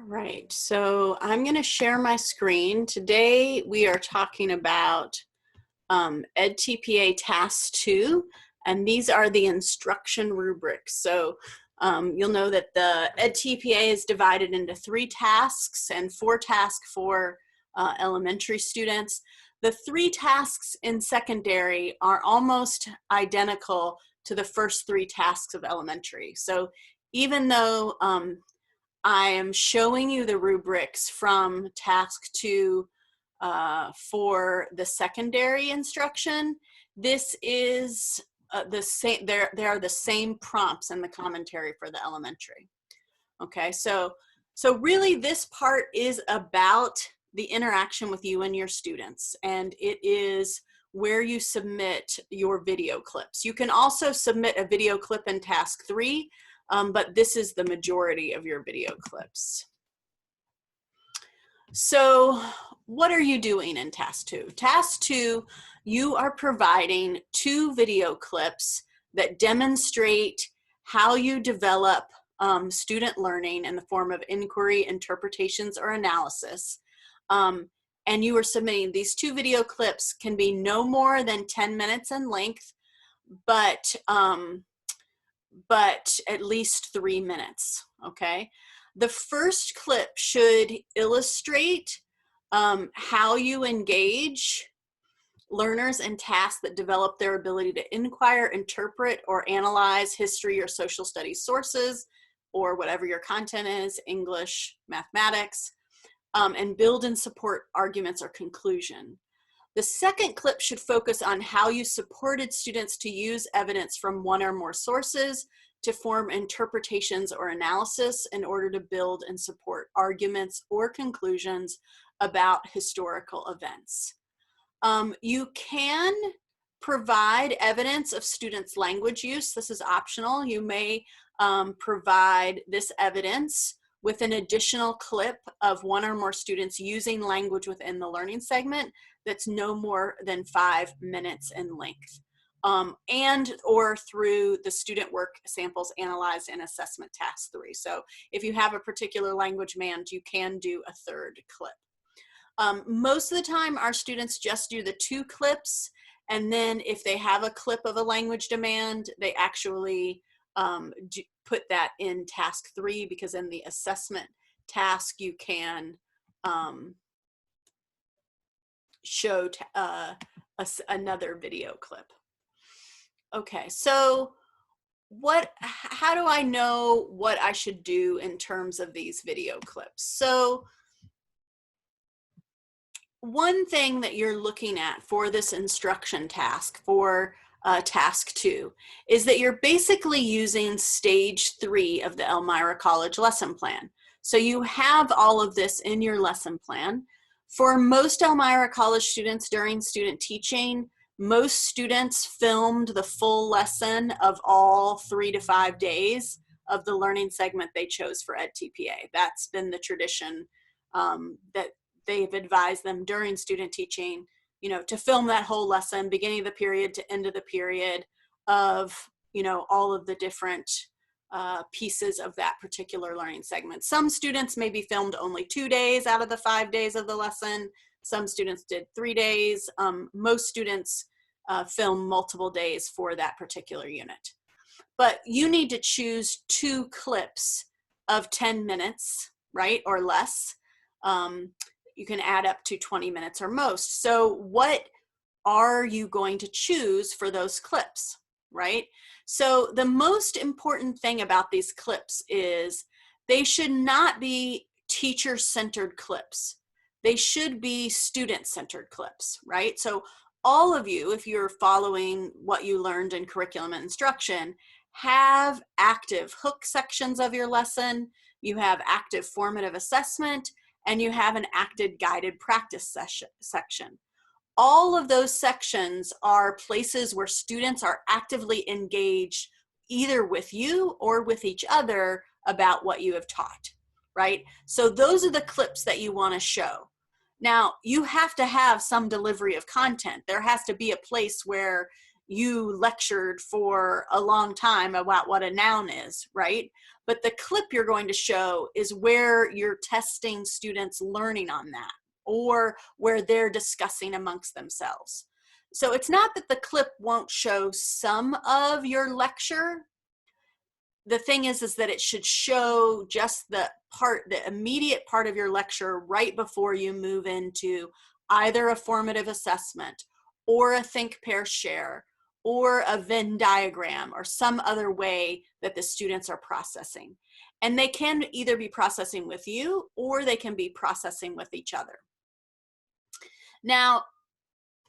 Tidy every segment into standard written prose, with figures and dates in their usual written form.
Right, so I'm going to share my screen. Today we are talking about EdTPA Task 2, and these are the instruction rubrics. So you'll know that the EdTPA is divided into 3 tasks and 4 tasks for elementary students. The 3 tasks in secondary are almost identical to the first 3 tasks of elementary. So even though I am showing you the rubrics from task 2 for the secondary instruction. This is the same, there are the same prompts in the commentary for the elementary. Okay, so really this part is about the interaction with you and your students, and it is where you submit your video clips. You can also submit a video clip in task 3, but this is the majority of your video clips. So what are you doing in task 2? Task 2, you are providing 2 video clips that demonstrate how you develop student learning in the form of inquiry, interpretations, or analysis. And you are submitting these 2 video clips, can be no more than 10 minutes in length, but at least 3 minutes, okay? The first clip should illustrate how you engage learners in tasks that develop their ability to inquire, interpret, or analyze history or social studies sources, or whatever your content is, English, mathematics, and build and support arguments or conclusion. The second clip should focus on how you supported students to use evidence from 1 or more sources to form interpretations or analysis in order to build and support arguments or conclusions about historical events. You can provide evidence of students' language use. This is optional. You may provide this evidence with an additional clip of 1 or more students using language within the learning segment that's no more than 5 minutes in length, and or through the student work samples analyzed in assessment task 3. So if you have a particular language demand, you can do a 3rd clip. Most of the time our students just do the 2 clips, and then if they have a clip of a language demand, they actually put that in task 3, because in the assessment task you can show another video clip. Okay, so how do I know what I should do in terms of these video clips? So one thing that you're looking at for this instruction task, for task 2, is that you're basically using stage 3 of the Elmira College lesson plan. So you have all of this in your lesson plan. For most Elmira College students during student teaching, most students filmed the full lesson of all 3 to 5 days of the learning segment they chose for EdTPA. That's been the tradition that they've advised them during student teaching, you know, to film that whole lesson, beginning of the period to end of the period, of, you know, all of the different pieces of that particular learning segment. Some students maybe filmed only 2 days out of the 5 days of the lesson. Some students did 3 days. Most students film multiple days for that particular unit. But you need to choose 2 clips of 10 minutes, right, or less. You can add up to 20 minutes or most. So what are you going to choose for those clips, right? So the most important thing about these clips is they should not be teacher-centered clips. They should be student-centered clips, right? So all of you, if you're following what you learned in curriculum and instruction, have active hook sections of your lesson. You have active formative assessment, and you have an active guided practice section. All of those sections are places where students are actively engaged either with you or with each other about what you have taught, right? So those are the clips that you want to show. Now, you have to have some delivery of content. There has to be a place where you lectured for a long time about what a noun is, right? But the clip you're going to show is where you're testing students learning on that, or where they're discussing amongst themselves. So it's not that the clip won't show some of your lecture. The thing is that it should show just the immediate part of your lecture right before you move into either a formative assessment or a think, pair, share, or a Venn diagram, or some other way that the students are processing. And they can either be processing with you, or they can be processing with each other. Now,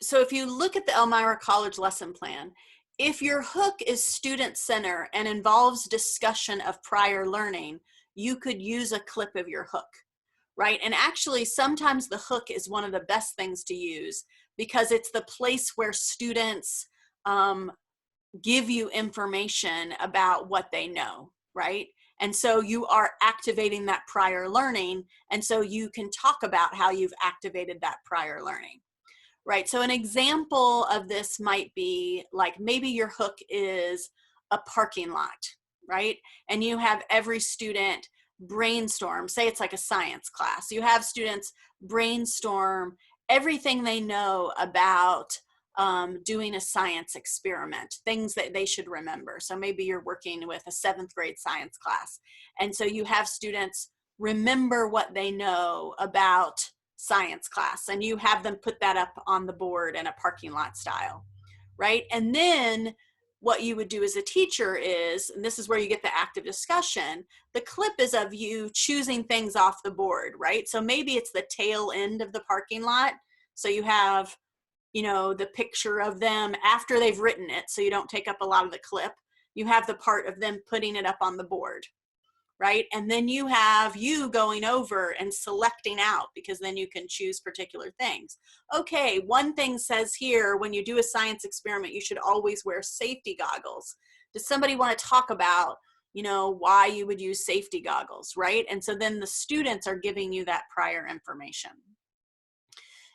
so if you look at the Elmira College lesson plan, if your hook is student-centered and involves discussion of prior learning, you could use a clip of your hook, right? And actually, sometimes the hook is one of the best things to use, because it's the place where students give you information about what they know, right? And so you are activating that prior learning, and so you can talk about how you've activated that prior learning. Right, so an example of this might be like, maybe your hook is a parking lot, right? And you have every student brainstorm, say it's like a science class. You have students brainstorm everything they know about doing a science experiment, things that they should remember. So maybe you're working with a 7th grade science class. And so you have students remember what they know about science class, and you have them put that up on the board in a parking lot style, right? And then what you would do as a teacher is, and this is where you get the active discussion, the clip is of you choosing things off the board, right? So maybe it's the tail end of the parking lot. So you have, you know, the picture of them after they've written it, so you don't take up a lot of the clip. You have the part of them putting it up on the board, right? And then you have you going over and selecting out, because then you can choose particular things. Okay, one thing says here, when you do a science experiment, you should always wear safety goggles. Does somebody want to talk about, you know, why you would use safety goggles, right? And so then the students are giving you that prior information.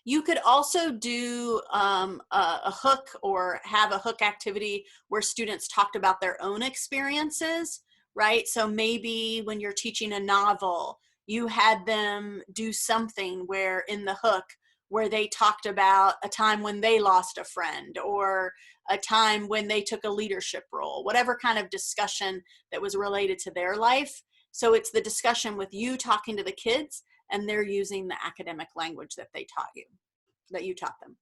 You could also do a hook, or have a hook activity where students talked about their own experiences, right? So maybe when you're teaching a novel, you had them do something where in the hook where they talked about a time when they lost a friend, or a time when they took a leadership role, whatever kind of discussion that was related to their life. So it's the discussion with you talking to the kids, and they're using the academic language that they taught you, that you taught them.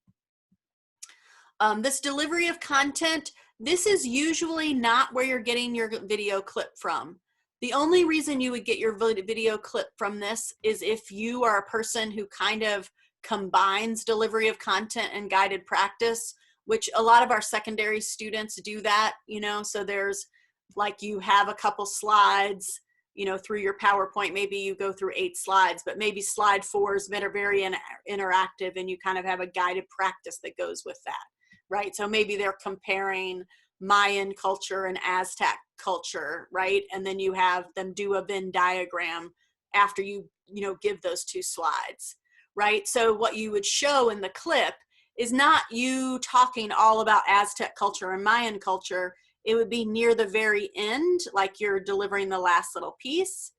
This delivery of content, this is usually not where you're getting your video clip from. The only reason you would get your video clip from this is if you are a person who kind of combines delivery of content and guided practice, which a lot of our secondary students do that, you know, so there's like, you have a couple slides, you know, through your PowerPoint, maybe you go through 8 slides, but maybe slide 4 is very interactive, and you kind of have a guided practice that goes with that, right? So maybe they're comparing Mayan culture and Aztec culture, right? And then you have them do a Venn diagram after you know, give those 2 slides, right? So what you would show in the clip is not you talking all about Aztec culture and Mayan culture. It would be near the very end, like you're delivering the last little piece.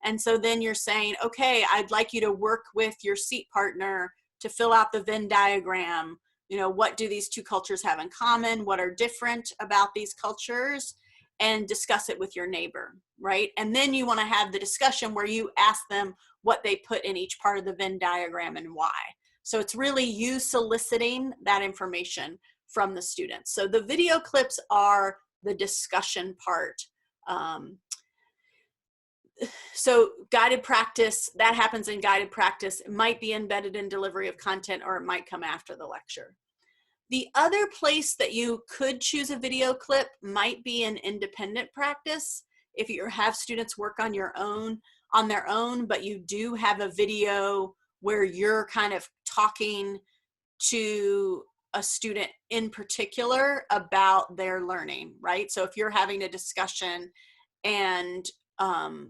And so then you're saying, okay, I'd like you to work with your seat partner to fill out the Venn diagram. You know, what do these 2 cultures have in common? What are different about these cultures? And discuss it with your neighbor, right? And then you want to have the discussion where you ask them what they put in each part of the Venn diagram and why. So it's really you soliciting that information from the students. So the video clips are the discussion part. So guided practice, that happens in guided practice. It might be embedded in delivery of content, or it might come after the lecture. The other place that you could choose a video clip might be in independent practice. If you have students work on their own, but you do have a video where you're kind of talking to a student in particular about their learning, right? So if you're having a discussion and that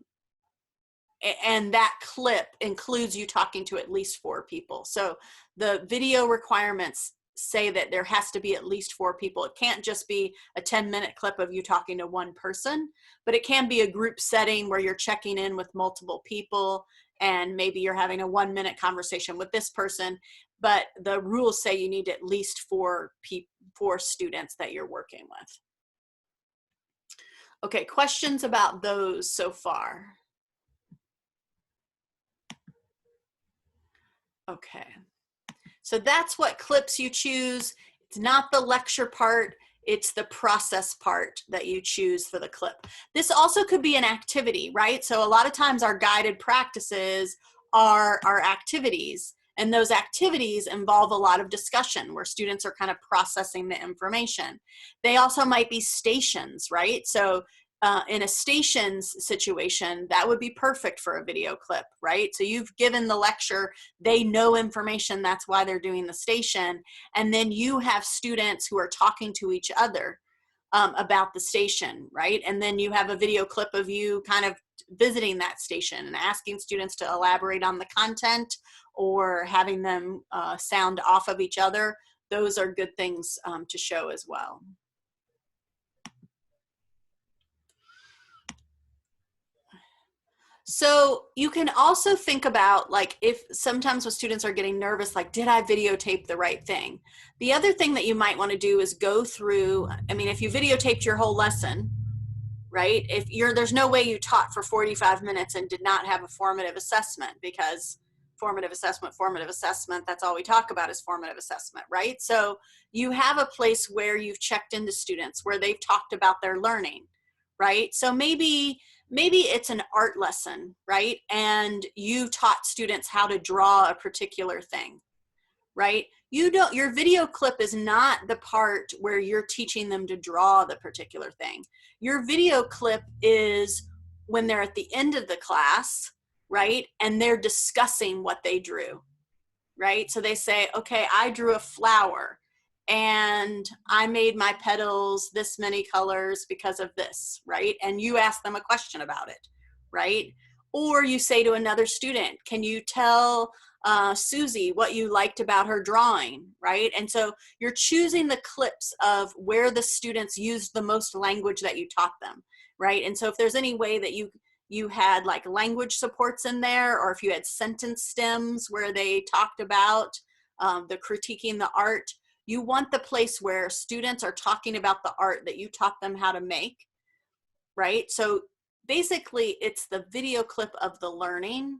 clip includes you talking to at least 4 people. So the video requirements say that there has to be at least 4 people. It can't just be a 10-minute clip of you talking to one person, but it can be a group setting where you're checking in with multiple people, and maybe you're having a 1-minute conversation with this person, but the rules say you need at least 4 students that you're working with. Okay, questions about those so far? Okay. So that's what clips you choose. It's not the lecture part, it's the process part that you choose for the clip. This also could be an activity, right? So a lot of times our guided practices are our activities, and those activities involve a lot of discussion where students are kind of processing the information. They also might be stations, right? So in a stations situation, that would be perfect for a video clip, right? So you've given the lecture, they know information, that's why they're doing the station, and then you have students who are talking to each other about the station, right? And then you have a video clip of you kind of visiting that station and asking students to elaborate on the content or having them sound off of each other. Those are good things to show as well. So you can also think about, like, if sometimes when students are getting nervous, like, did I videotape the right thing? The other thing that you might want to do is go through, I mean, if you videotaped your whole lesson, right? There's no way you taught for 45 minutes and did not have a formative assessment, because formative assessment, that's all we talk about is formative assessment, right? So you have a place where you've checked into students, where they've talked about their learning, right? So maybe it's an art lesson, right? And you taught students how to draw a particular thing, right? Your video clip is not the part where you're teaching them to draw the particular thing. Your video clip is when they're at the end of the class, right? And they're discussing what they drew, right? So they say, okay, I drew a flower and I made my petals this many colors because of this, right? And you ask them a question about it, right? Or you say to another student, can you tell Susie what you liked about her drawing, right? And so you're choosing the clips of where the students used the most language that you taught them, right? And so if there's any way that you had like language supports in there, or if you had sentence stems where they talked about the critiquing the art, you want the place where students are talking about the art that you taught them how to make, right? So basically it's the video clip of the learning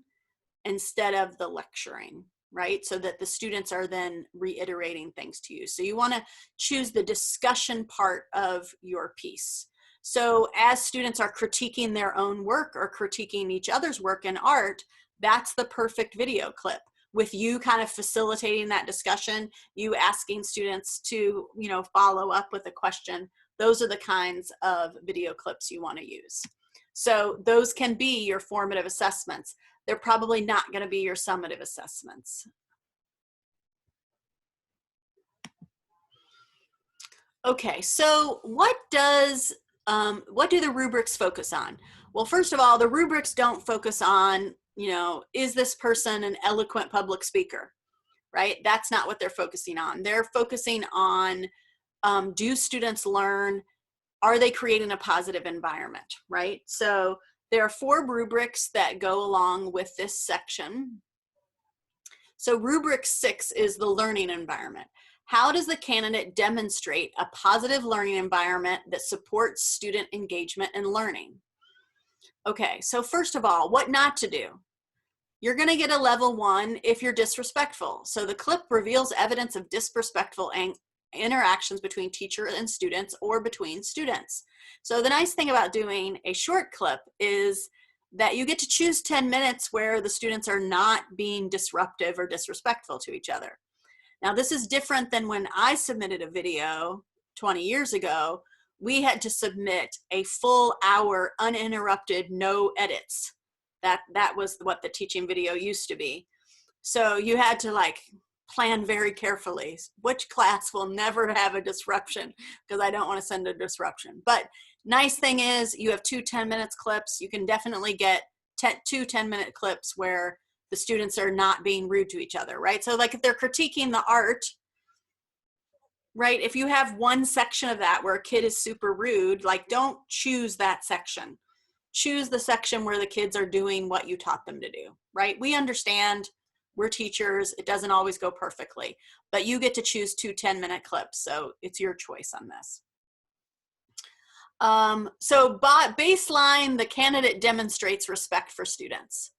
instead of the lecturing, right? So that the students are then reiterating things to you. So you want to choose the discussion part of your piece. So as students are critiquing their own work or critiquing each other's work in art, that's the perfect video clip, with you kind of facilitating that discussion, you asking students to, follow up with a question. Those are the kinds of video clips you want to use. So those can be your formative assessments. They're probably not going to be your summative assessments. Okay, so what do the rubrics focus on? Well, first of all, the rubrics don't focus on, is this person an eloquent public speaker, right? That's not what they're focusing on. They're focusing on, do students learn? Are they creating a positive environment, right? So there are 4 rubrics that go along with this section. So rubric 6 is the learning environment. How does the candidate demonstrate a positive learning environment that supports student engagement and learning? Okay, so first of all, what not to do? You're going to get a level 1 if you're disrespectful. So the clip reveals evidence of disrespectful interactions between teacher and students or between students. So the nice thing about doing a short clip is that you get to choose 10 minutes where the students are not being disruptive or disrespectful to each other. Now this is different than when I submitted a video 20 years ago. We had to submit a full hour uninterrupted, no edits. That was what the teaching video used to be. So you had to plan very carefully. Which class will never have a disruption, because I don't want to send a disruption. But nice thing is you have 2 10-minute clips. You can definitely get 2 10-minute clips where the students are not being rude to each other, right? So if they're critiquing the art, right? If you have one section of that where a kid is super rude, like don't choose that section. Choose the section where the kids are doing what you taught them to do, right? We understand, we're teachers, it doesn't always go perfectly, but you get to choose 2 10-minute clips, so it's your choice on this. So baseline, the candidate demonstrates respect for students,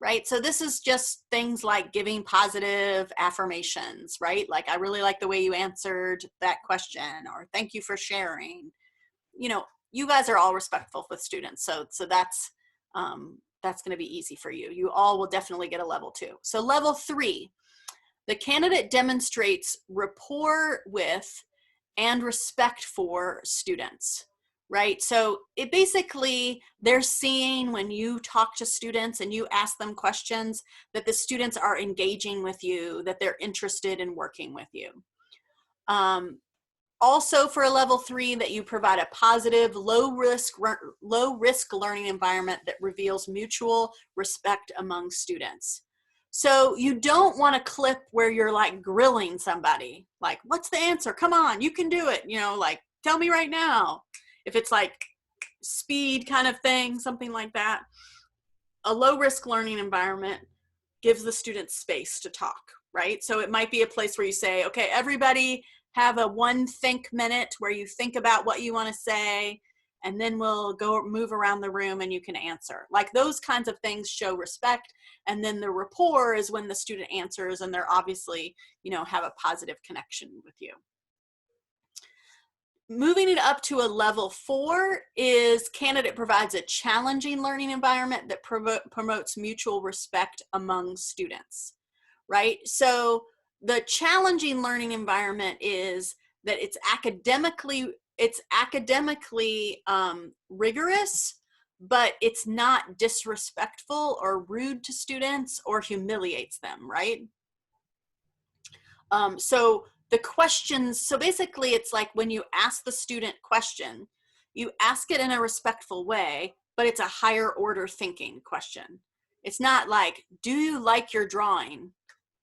right? So this is just things like giving positive affirmations, right? Like, I really like the way you answered that question, or thank you for sharing. You know, you guys are all respectful with students, so that's going to be easy for you. You all will definitely get a level 2. So level 3, the candidate demonstrates rapport with and respect for students, right? So it basically, they're seeing when you talk to students and you ask them questions that the students are engaging with you, that they're interested in working with you. Also for a level 3, that you provide a positive, low risk learning environment that reveals mutual respect among students. So you don't want a clip where you're like grilling somebody, like, what's the answer? Come on, you can do it. You know, like, tell me right now. If it's like speed kind of thing, something like that. A low risk learning environment gives the students space to talk, right? So it might be a place where you say, okay, everybody have a 1 think minute where you think about what you want to say, and then we'll go move around the room and you can answer. Like, those kinds of things show respect. And then the rapport is when the student answers and they're obviously, you know, have a positive connection with you. Moving it up to a level 4 is candidate provides a challenging learning environment that promotes mutual respect among students, right? So the challenging learning environment is that it's academically rigorous, but it's not disrespectful or rude to students or humiliates them, right? So the questions, so basically it's like when you ask the student question, you ask it in a respectful way, but it's a higher order thinking question. It's not like, do you like your drawing?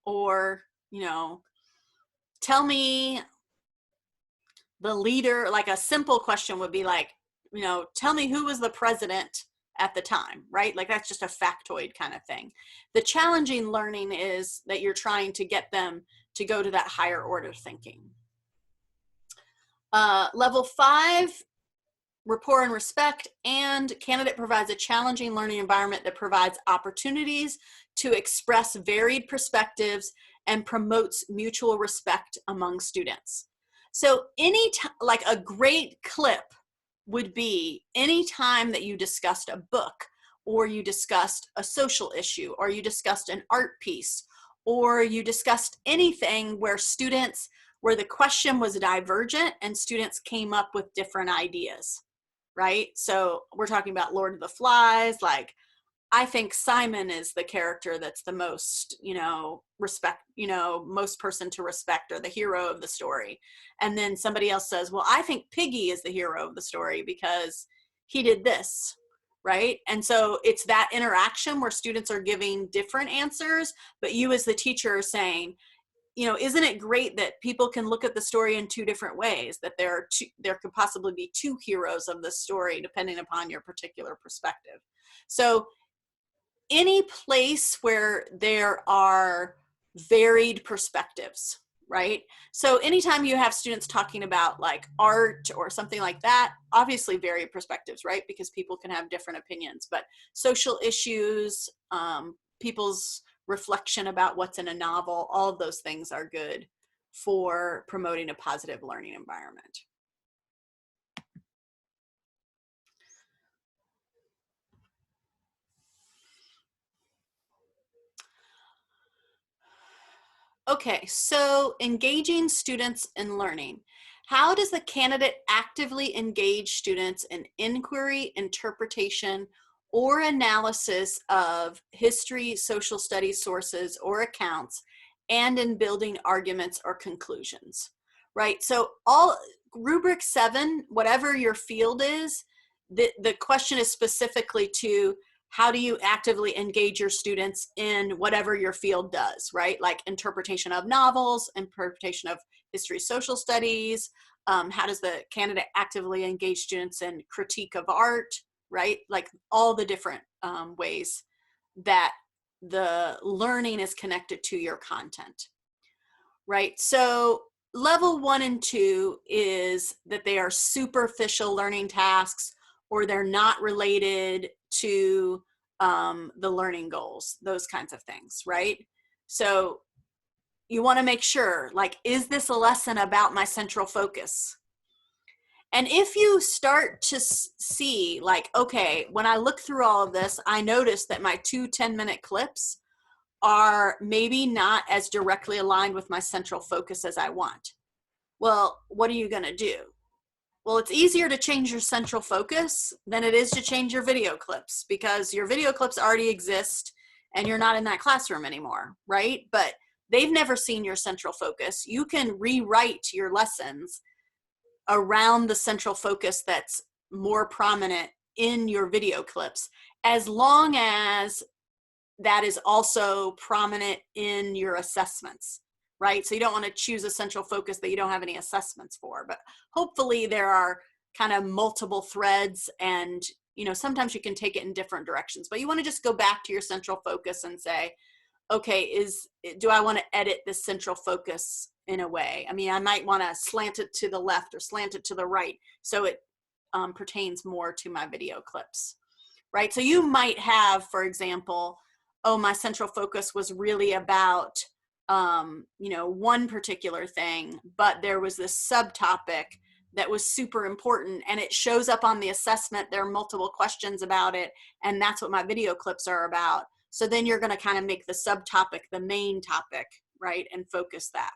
Or, you know, tell me the leader. Like, a simple question would be like, you know, tell me who was the president at the time, right? Like, that's just a factoid kind of thing. The challenging learning is that you're trying to get them to go to that higher order thinking. Level 5, rapport and respect, and candidate provides a challenging learning environment that provides opportunities to express varied perspectives and promotes mutual respect among students. So like a great clip would be any time that you discussed a book, or you discussed a social issue, or you discussed an art piece, or you discussed anything where the question was divergent and students came up with different ideas, right? So we're talking about Lord of the Flies. Like, I think Simon is the character that's the most, you know, most person to respect, or the hero of the story. And then somebody else says, well, I think Piggy is the hero of the story because he did this, right? And so it's that interaction where students are giving different answers, but you as the teacher are saying, you know, isn't it great that people can look at the story in 2 different ways, that there could possibly be 2 heroes of the story depending upon your particular perspective. So any place where there are varied perspectives, right? So anytime you have students talking about like art or something like that, obviously varied perspectives, right? Because people can have different opinions, but social issues, people's reflection about what's in a novel, all of those things are good for promoting a positive learning environment. Okay, so engaging students in learning. How does the candidate actively engage students in inquiry, interpretation, or analysis of history, social studies sources, or accounts, and in building arguments or conclusions, right? So rubric 7, whatever your field is, the question is specifically to how do you actively engage your students in whatever your field does, right? Like interpretation of novels, interpretation of history, social studies? How does the candidate actively engage students in critique of art, right? Like all the different ways that the learning is connected to your content, right? So level 1 and 2 is that they are superficial learning tasks, or they're not related to the learning goals, those kinds of things, right? So you want to make sure, like, is this a lesson about my central focus? And if you start to see, like, okay, when I look through all of this, I notice that my 2 10-minute clips are maybe not as directly aligned with my central focus as I want. Well, what are you going to do? Well, it's easier to change your central focus than it is to change your video clips, because your video clips already exist and you're not in that classroom anymore, right? But they've never seen your central focus. You can rewrite your lessons around the central focus that's more prominent in your video clips, as long as that is also prominent in your assessments, right? So you don't want to choose a central focus that you don't have any assessments for, but hopefully there are kind of multiple threads, and sometimes you can take it in different directions, but you want to just go back to your central focus and say, okay, do I want to edit this central focus in a way? I mean, I might want to slant it to the left or slant it to the right so it pertains more to my video clips, right? So you might have, for example, oh, my central focus was really about, one particular thing, but there was this subtopic that was super important and it shows up on the assessment. There are multiple questions about it, and that's what my video clips are about. So then you're going to kind of make the subtopic the main topic, right? And focus that.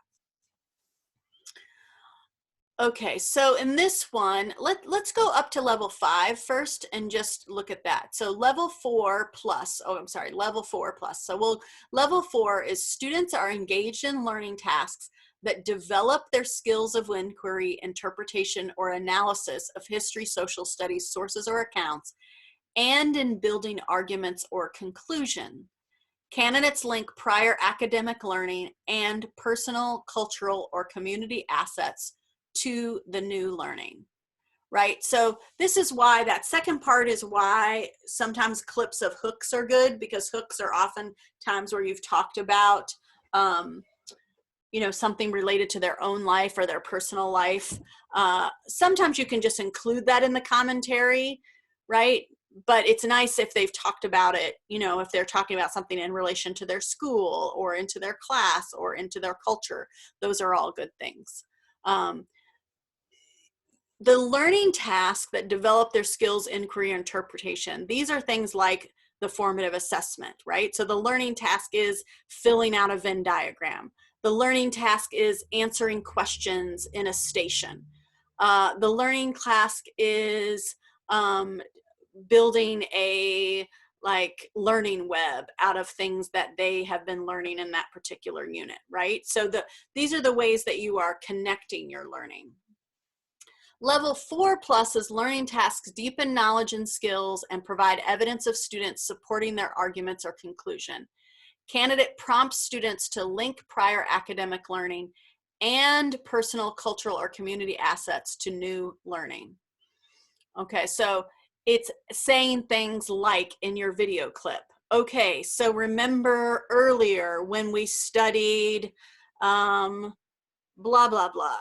Okay, so in this one, let's go up to level 5 first and just look at that. So level 4 plus, level 4 plus. So level 4 is students are engaged in learning tasks that develop their skills of inquiry, interpretation, or analysis of history, social studies, sources, or accounts, and in building arguments or conclusion. Candidates link prior academic learning and personal, cultural, or community assets to the new learning, right? So this is why that second part is why sometimes clips of hooks are good, because hooks are often times where you've talked about, something related to their own life or their personal life. Sometimes you can just include that in the commentary, right? But it's nice if they've talked about it, if they're talking about something in relation to their school or into their class or into their culture. Those are all good things. The learning tasks that develop their skills, inquiry, interpretation, these are things like the formative assessment, right? So the learning task is filling out a Venn diagram. The learning task is answering questions in a station. The learning task is building a learning web out of things that they have been learning in that particular unit, right? So these are the ways that you are connecting your learning. Level 4 plus is learning tasks deepen knowledge and skills and provide evidence of students supporting their arguments or conclusion. Candidate prompts students to link prior academic learning and personal, cultural, or community assets to new learning. Okay, so it's saying things like in your video clip, okay, so remember earlier when we studied blah, blah, blah.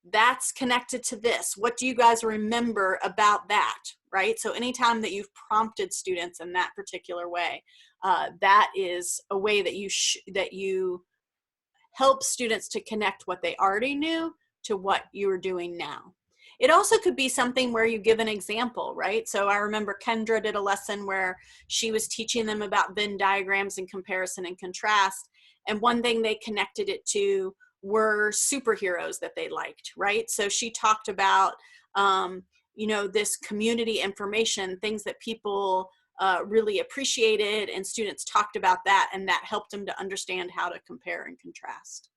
That's connected to this. What do you guys remember about that, right? So anytime that you've prompted students in that particular way, that is a way that you help students to connect what they already knew to what you're doing now. It also could be something where you give an example, right? So I remember Kendra did a lesson where she was teaching them about Venn diagrams and comparison and contrast. And one thing they connected it to were superheroes that they liked, right? So she talked about, this community information, things that people really appreciated, and students talked about that, and that helped them to understand how to compare and contrast.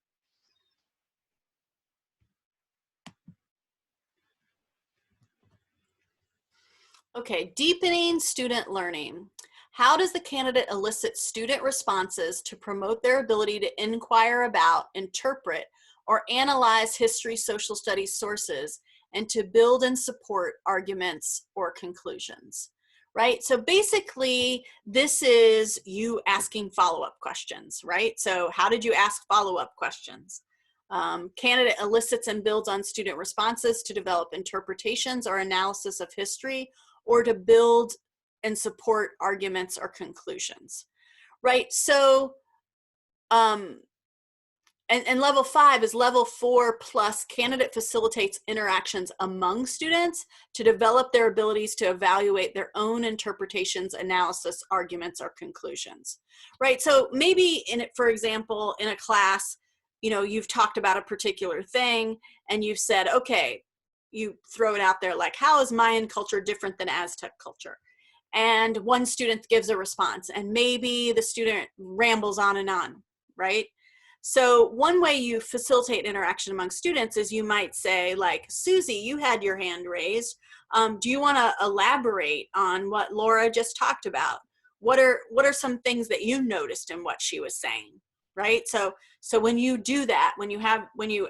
Okay, deepening student learning. How does the candidate elicit student responses to promote their ability to inquire about, interpret, or analyze history, social studies sources, and to build and support arguments or conclusions, right? So basically, this is you asking follow-up questions, right? So how did you ask follow-up questions? Candidate elicits and builds on student responses to develop interpretations or analysis of history, or to build and support arguments or conclusions, right? So, and level 5 is level 4 plus. Candidate facilitates interactions among students to develop their abilities to evaluate their own interpretations, analysis, arguments, or conclusions, right? So maybe in it, for example, in a class, you know, you've talked about a particular thing and you've said, okay, you throw it out there like, how is Mayan culture different than Aztec culture? And one student gives a response, and maybe the student rambles on, right? So one way you facilitate interaction among students is you might say, like, Susie, you had your hand raised. Do you want to elaborate on what Laura just talked about? What are some things that you noticed in what she was saying, right? So when you do that, when you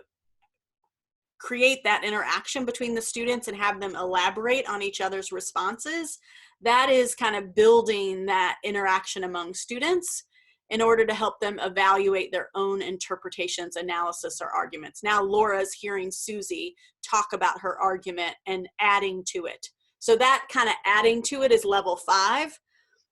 create that interaction between the students and have them elaborate on each other's responses, that is kind of building that interaction among students in order to help them evaluate their own interpretations, analysis, or arguments. Now Laura's hearing Susie talk about her argument and adding to it. So that kind of adding to it is level 5.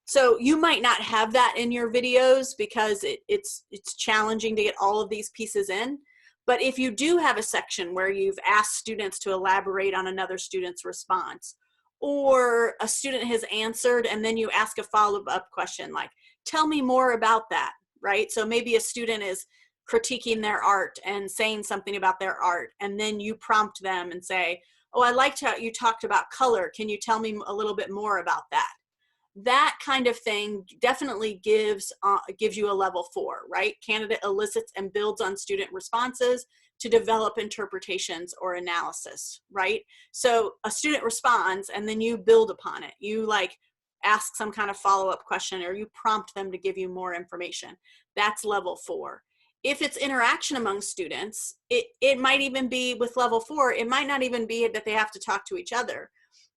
So you might not have that in your videos because it's challenging to get all of these pieces in. But if you do have a section where you've asked students to elaborate on another student's response, or a student has answered and then you ask a follow-up question like, tell me more about that, right? So maybe a student is critiquing their art and saying something about their art, and then you prompt them and say, oh, I liked how you talked about color. Can you tell me a little bit more about that? That kind of thing definitely gives you a level 4, right? Candidate elicits and builds on student responses to develop interpretations or analysis, right? So a student responds and then you build upon it. You like ask some kind of follow-up question, or you prompt them to give you more information. That's level 4. If it's interaction among students, it might even be with level 4, it might not even be that they have to talk to each other,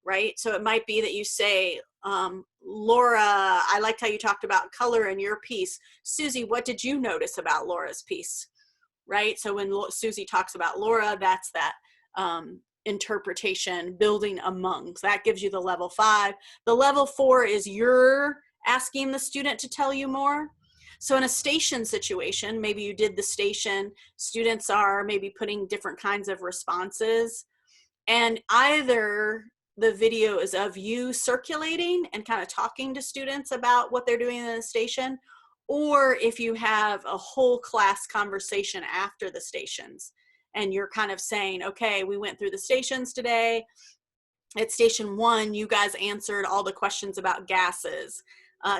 right? So it might be that you say, Laura, I liked how you talked about color in your piece. Susie, what did you notice about Laura's piece, right? So when Susie talks about Laura, that's that interpretation, building among. So that gives you the level 5. The level 4 is you're asking the student to tell you more. So in a station situation, maybe you did the station, students are maybe putting different kinds of responses, and either the video is of you circulating and kind of talking to students about what they're doing in the station, or if you have a whole class conversation after the stations and you're kind of saying, okay, we went through the stations today. At station 1, you guys answered all the questions about gases.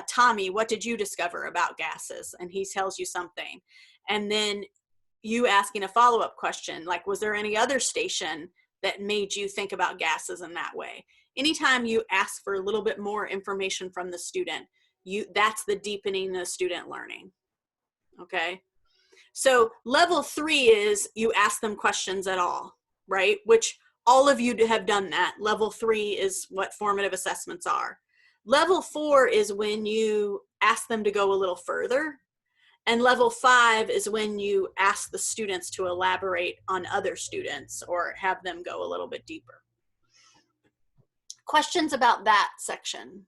Tommy, what did you discover about gases? And he tells you something. And then you asking a follow-up question, like, was there any other station that made you think about gases in that way? Anytime you ask for a little bit more information from the student, that's the deepening the student learning, okay? So level 3 is you ask them questions at all, right? Which all of you have done that. Level 3 is what formative assessments are. Level 4 is when you ask them to go a little further. And level 5 is when you ask the students to elaborate on other students or have them go a little bit deeper. Questions about that section?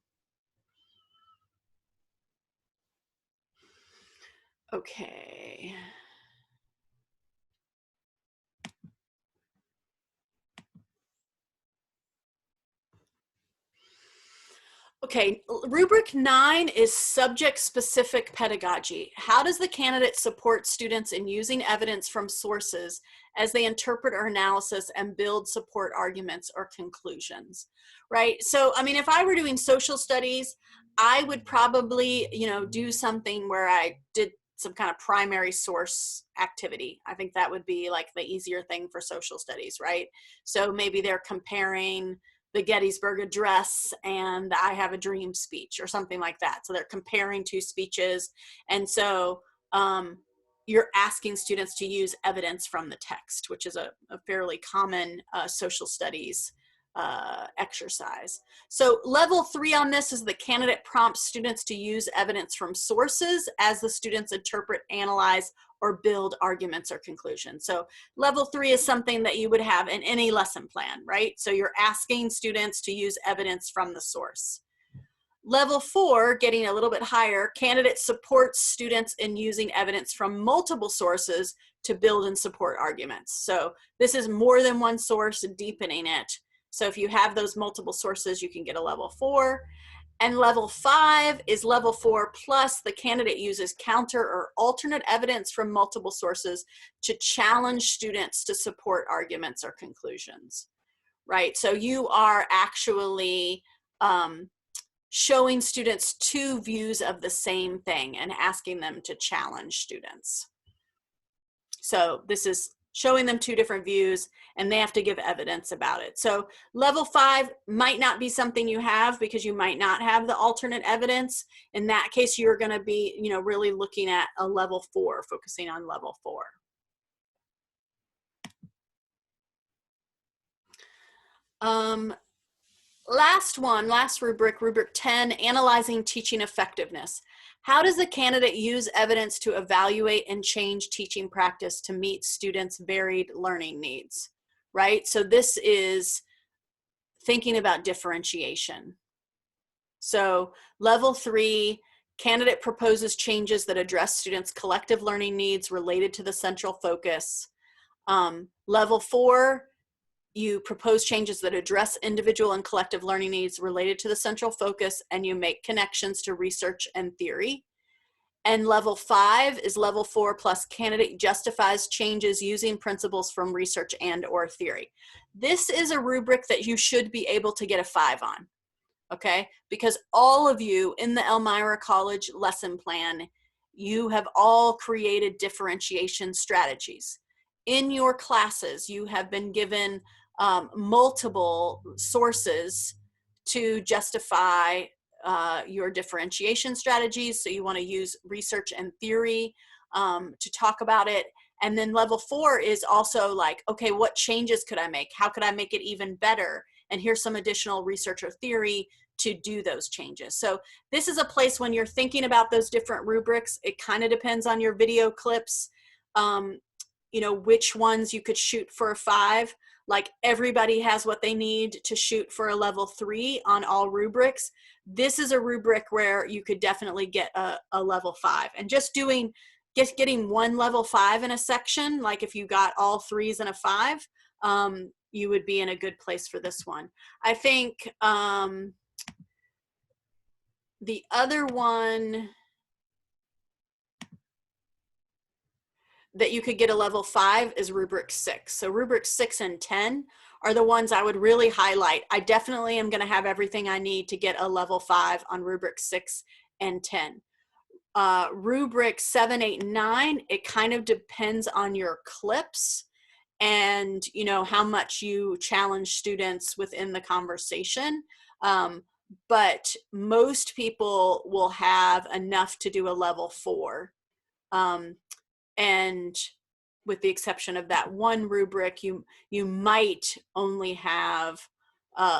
Okay. Okay, rubric 9 is subject-specific pedagogy. How does the candidate support students in using evidence from sources as they interpret or analysis and build support arguments or conclusions, right? So, I mean, if I were doing social studies, I would probably, you know, do something where I did some kind of primary source activity. I think that would be like the easier thing for social studies, right? So maybe they're comparing the Gettysburg Address and the I Have a Dream speech or something like that. So they're comparing 2 speeches. And so you're asking students to use evidence from the text, which is a fairly common social studies exercise. So level 3 on this is the candidate prompts students to use evidence from sources as the students interpret, analyze, or build arguments or conclusions. So level 3 is something that you would have in any lesson plan, right? So you're asking students to use evidence from the source. Level 4, getting a little bit higher, candidate supports students in using evidence from multiple sources to build and support arguments. So this is more than one source, deepening it. So if you have those multiple sources, you can get a level 4. And level 5 is level 4 plus the candidate uses counter or alternate evidence from multiple sources to challenge students to support arguments or conclusions, right? So you are actually showing students two views of the same thing and asking them to challenge students. So this is showing them two different views and they have to give evidence about it. So level 5 might not be something you have because you might not have the alternate evidence. In that case, you're going to be, really looking at a level 4, focusing on level 4. Last rubric, rubric 10, analyzing teaching effectiveness. How does the candidate use evidence to evaluate and change teaching practice to meet students' varied learning needs, right? So this is thinking about differentiation. So level 3, candidate proposes changes that address students' collective learning needs related to the central focus. Level 4, you propose changes that address individual and collective learning needs related to the central focus, and you make connections to research and theory. And level 5 is level 4 plus candidate justifies changes using principles from research and or theory. This is a rubric that you should be able to get a 5 on, okay? Because all of you in the Elmira College lesson plan, you have all created differentiation strategies. In your classes, you have been given multiple sources to justify your differentiation strategies. So you want to use research and theory to talk about it. And then level 4 is also like, okay, what changes could I make? How could I make it even better? And here's some additional research or theory to do those changes. So this is a place when you're thinking about those different rubrics, it kind of depends on your video clips, which ones you could shoot for a 5. Like everybody has what they need to shoot for a level 3 on all rubrics. This is a rubric where you could definitely get a level 5. And just getting one level 5 in a section, like if you got all 3s and a 5, you would be in a good place for this one. I think the other one that you could get a level 5 is rubric 6. So rubric 6 and 10 are the ones I would really highlight. I definitely am going to have everything I need to get a level 5 on rubric 6 and 10. Rubric 7, 8, and 9, it kind of depends on your clips and how much you challenge students within the conversation. But most people will have enough to do a level 4. And with the exception of that one rubric, you might only have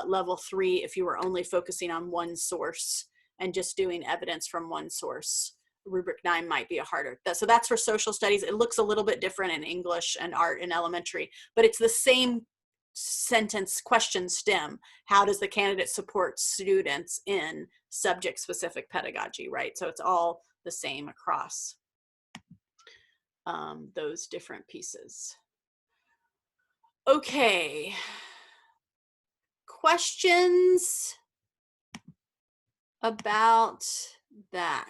level 3 if you were only focusing on one source and just doing evidence from one source. Rubric 9 might be a harder. So that's for social studies. It looks a little bit different in English and art in elementary, but it's the same sentence question stem. How does the candidate support students in subject-specific pedagogy, right? So it's all the same across those different pieces. Okay. Questions about that?